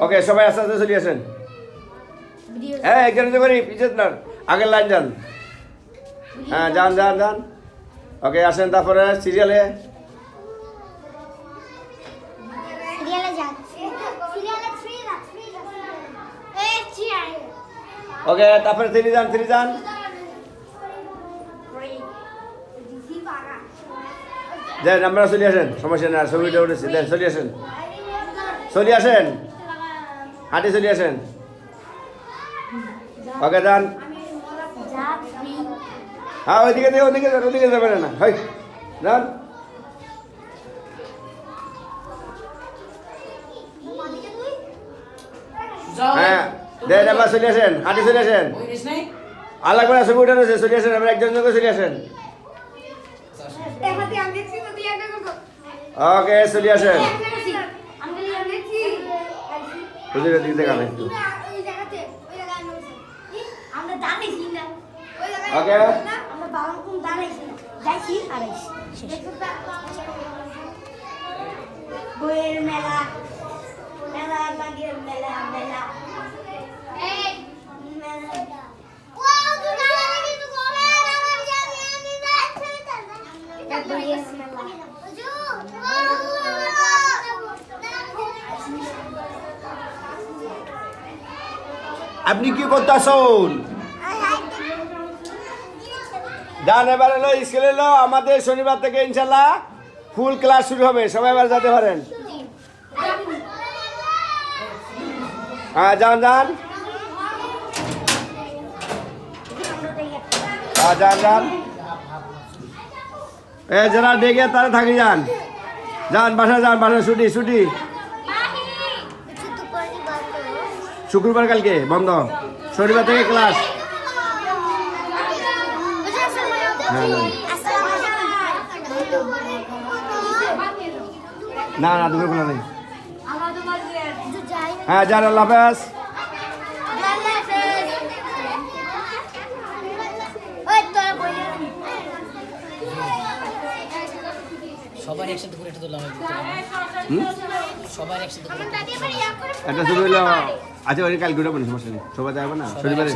ওকে সবাই আস্তে আস্তে চলে আসেন। হ্যাঁ এখানে করি পিছিয়ে না, আগের লাইন যান। হ্যাঁ যান যান যান। ওকে আসেন, তারপরে সিরিয়ালে। ওকে তারপরে থ্রি যান, থ্রি যান। দেন আমরা চলে আসেন, সমস্যা না, ছবিটা উঠেছি। দেন চলে আসেন, চলে আসেন, হাঁটি চলে আসেন। ওকে যান। হ্যাঁ ওইদিকে দিয়ে, ওদিকে যান, ওদিকে যাবেন না, হয় যান। হ্যাঁ দেন এবার চলে আসেন, হাঁটি চলে আসেন। আলাগ করে ছবি উঠে রয়েছে, চলে আসেন, আমরা একজন করে চলে আসেন। ওকে চলে আসেন। হুজুরের দিক থেকে একটু। ওকে বইয়ের মেলা, মেলা লাগে, মেলা মেলা আপনি কি করতেছেন? যান এবার এলো স্কুলে এলো, আমাদের শনিবার থেকে ইনশাল্লাহ ফুল ক্লাস শুরু হবে, সবাই এবার যেতে পারেন। হ্যাঁ যান যান, হ্যাঁ যান যান। এ যারা ডেকে তারা থাকি যান, যান বাসায় যান, বাসায় ছুটি ছুটি। শুক্রবার কালকে বন্ধ, শনিবার থেকে ক্লাস। হ্যাঁ না না দুপুর খোলা নেই। হ্যাঁ যান, আল্লাহ হাফেজ। সবার একসাথে করে এটা তুললাম, সবার একসাথে করে একটা ছবি হলো। আচ্ছা ওই কালকে উঠাবো না, সমস্যা নেই, সবাই যাবো না, শনিবারে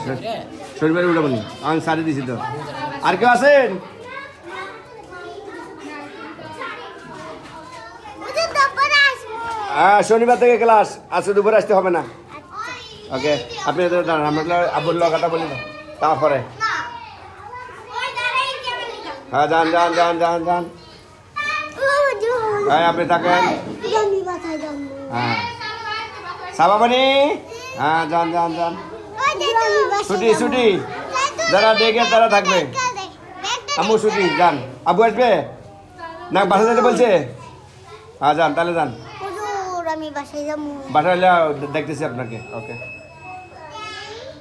শনিবারে উঠাবো না, আমি সারি দিছি তো। আর কেউ আছেন? হ্যাঁ শনিবার থেকে ক্লাস আজকে দুপুরে আসতে হবে না। ওকে আপনি আমরা আবুল কথা বলি না, তারপরে হ্যাঁ যান যান যান যান যান। হ্যাঁ আপনি থাকেন। হ্যাঁ সাবাবানি। হ্যাঁ যান যান যান, ছুটি ছুটি, যারা ডেকে তারা থাকবে। আম্মু ছুটি, যান। আবু আসবে না, বাসা যেতে বলছে? হ্যাঁ যান, তাহলে যান, আমি বাসায় যাবো। বাসায় দেখতেছি আপনাকে। ওকে।